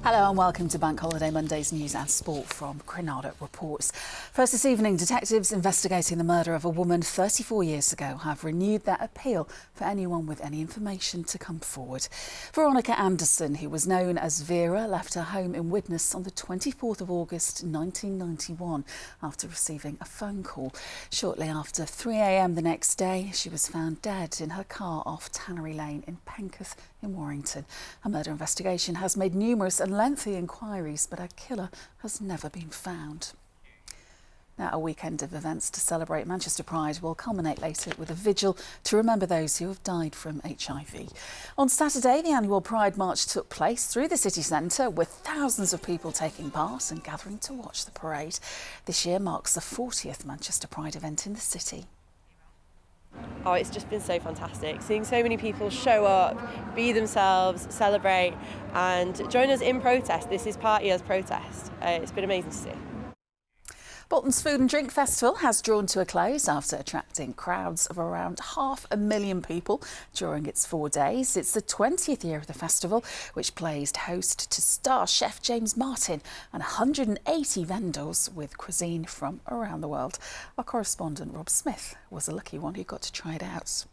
Hello and welcome to Bank Holiday Monday's news and sport from Granada Reports. First this evening, detectives investigating the murder of a woman 34 years ago have renewed their appeal for anyone with any information to come forward. Veronica Anderson, who was known as Vera, left her home in Widnes on the 24th of August 1991 after receiving a phone call. Shortly after 3 a.m. the next day, she was found dead in her car off Tannery Lane in Penketh in Warrington. A murder investigation has made numerous and lengthy inquiries, but her killer has never been found. Now, a weekend of events to celebrate Manchester Pride will culminate later with a vigil to remember those who have died from HIV. On Saturday, the annual Pride March took place through the city centre, with thousands of people taking part and gathering to watch the parade. This year marks the 40th Manchester Pride event in the city. Oh, it's just been so fantastic. Seeing so many people show up, be themselves, celebrate and join us in protest. This is Party as protest. It's been amazing to see. Bolton's Food and Drink Festival has drawn to a close after attracting crowds of around 500,000 people during its 4 days. It's the 20th year of the festival, which plays host to star chef James Martin and 180 vendors with cuisine from around the world. Our correspondent Rob Smith was the lucky one who got to try it out.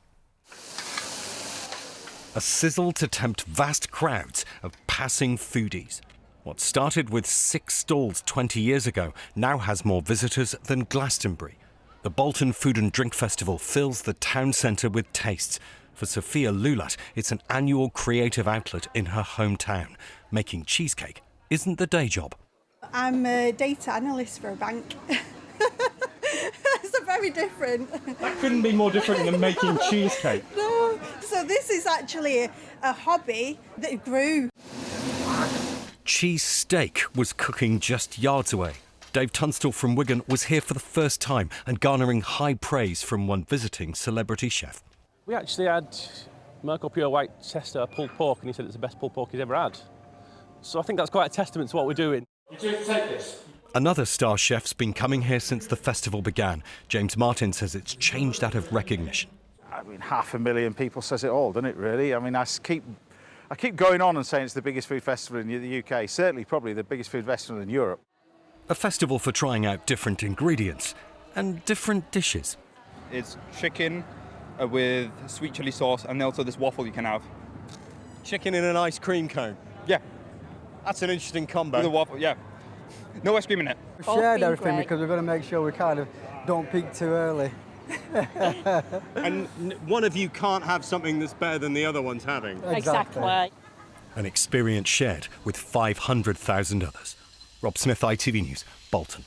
A sizzle to tempt vast crowds of passing foodies. What started with 6 stalls 20 years ago now has more visitors than Glastonbury. The Bolton Food and Drink Festival fills the town centre with tastes. For Sophia Lulat, it's an annual creative outlet in her hometown. Making cheesecake isn't the day job. I'm a data analyst for a bank. It's very different. That couldn't be more different than making cheesecake. No, so this is actually a hobby that grew. Cheese steak was cooking just yards away. Dave Tunstall from Wigan was here for the first time and garnering high praise from one visiting celebrity chef. We actually had Merkel Pure White Chester pulled pork, and he said it's the best pulled pork he's ever had. So I think that's quite a testament to what we're doing. You do take this. Another star chef's been coming here since the festival began. James Martin says it's changed out of recognition. I mean, 500,000 people says it all, doesn't it, really? I mean, I keep going on and saying it's the biggest food festival in the UK, certainly probably the biggest food festival in Europe. A festival for trying out different ingredients and different dishes. It's chicken with sweet chilli sauce and also this waffle you can have. Chicken in an ice cream cone? Yeah. That's an interesting combo. With a waffle, yeah. No ice cream in it. We shared everything because we've got to make sure we kind of don't peak too early. And one of you can't have something that's better than the other one's having. Exactly. An experience shared with 500,000 others. Rob Smith, ITV News, Bolton.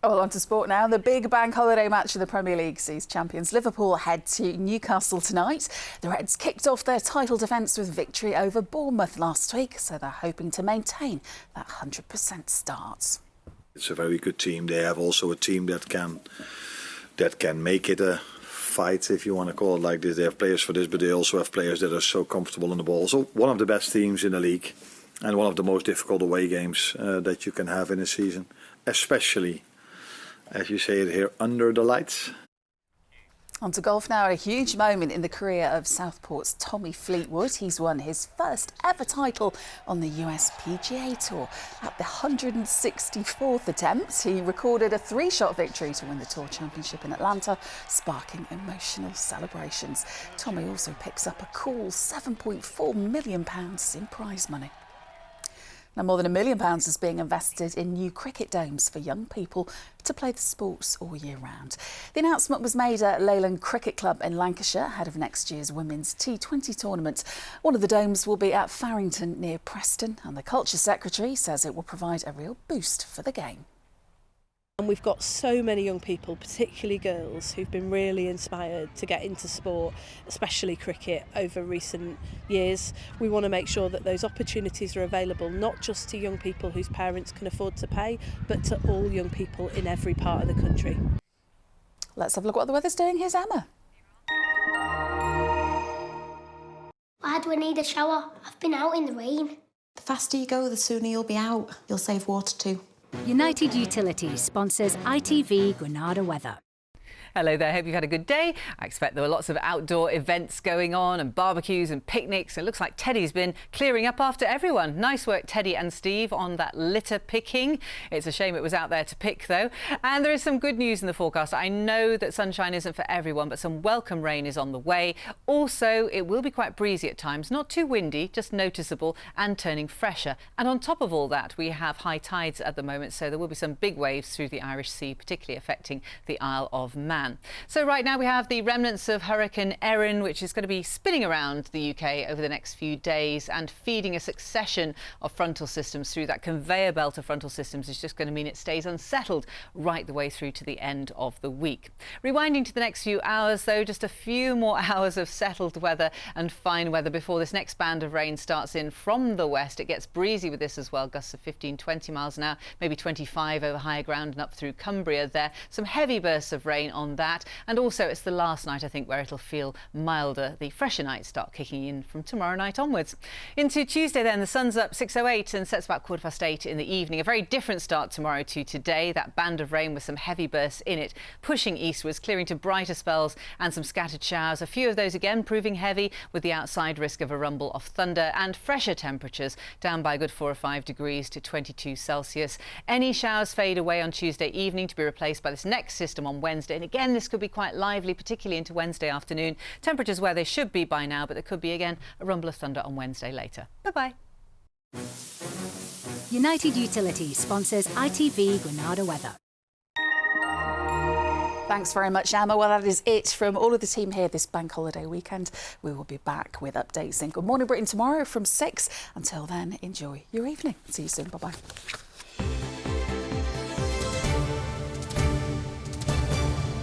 Well, on to sport now. The big bank holiday match of the Premier League sees champions Liverpool head to Newcastle tonight. The Reds kicked off their title defence with victory over Bournemouth last week, so they're hoping to maintain that 100% start. It's a very good team. They have also a team that can make it a fight, if you want to call it like this. They have players for this, but they also have players that are so comfortable in the ball. So one of the best teams in the league and one of the most difficult away games that you can have in a season, especially, as you say it here, under the lights. On to golf now. A huge moment in the career of Southport's Tommy Fleetwood. He's won his first ever title on the US PGA Tour. At the 164th attempt, he recorded a 3-shot victory to win the Tour Championship in Atlanta, sparking emotional celebrations. Tommy also picks up a cool £7.4 million in prize money. Now, more than £1 million is being invested in new cricket domes for young people to play the sports all year round. The announcement was made at Leyland Cricket Club in Lancashire ahead of next year's Women's T20 tournament. One of the domes will be at Farrington near Preston, and the Culture Secretary says it will provide a real boost for the game. And we've got so many young people, particularly girls, who've been really inspired to get into sport, especially cricket, over recent years. We want to make sure that those opportunities are available not just to young people whose parents can afford to pay, but to all young people in every part of the country. Let's have a look at what the weather's doing. Here's Emma. Why do I need a shower? I've been out in the rain. The faster you go, the sooner you'll be out. You'll save water too. United Utilities sponsors ITV Granada Weather. Hello there, hope you've had a good day. I expect there were lots of outdoor events going on and barbecues and picnics. It looks like Teddy's been clearing up after everyone. Nice work, Teddy and Steve, on that litter picking. It's a shame it was out there to pick, though. And there is some good news in the forecast. I know that sunshine isn't for everyone, but some welcome rain is on the way. Also, it will be quite breezy at times, not too windy, just noticeable and turning fresher. And on top of all that, we have high tides at the moment, so there will be some big waves through the Irish Sea, particularly affecting the Isle of Man. So right now we have the remnants of Hurricane Erin, which is going to be spinning around the UK over the next few days and feeding a succession of frontal systems through. That conveyor belt of frontal systems is just going to mean it stays unsettled right the way through to the end of the week. Rewinding to the next few hours, though, just a few more hours of settled weather and fine weather before this next band of rain starts in from the west. It gets breezy with this as well, gusts of 15-20 miles an hour, maybe 25 over higher ground and up through Cumbria there. Some heavy bursts of rain on that, and also it's the last night, I think, where it'll feel milder. The fresher nights start kicking in from tomorrow night onwards. Into Tuesday then, the sun's up 6:08 and sets about 8:15 in the evening. A very different start tomorrow to today. That band of rain with some heavy bursts in it, pushing eastwards, clearing to brighter spells and some scattered showers. A few of those again proving heavy, with the outside risk of a rumble of thunder, and fresher temperatures down by a good 4 or 5 degrees to 22 Celsius. Any showers fade away on Tuesday evening, to be replaced by this next system on Wednesday. And again, this could be quite lively, particularly into Wednesday afternoon. Temperatures where they should be by now, but there could be again a rumble of thunder on Wednesday later. Bye-bye. United Utilities sponsors ITV Granada weather. Thanks very much, Emma. Well, that is it from all of the team here this bank holiday weekend. We will be back with updates in Good Morning Britain tomorrow from 6. Until then, enjoy your evening. See you soon. Bye-bye.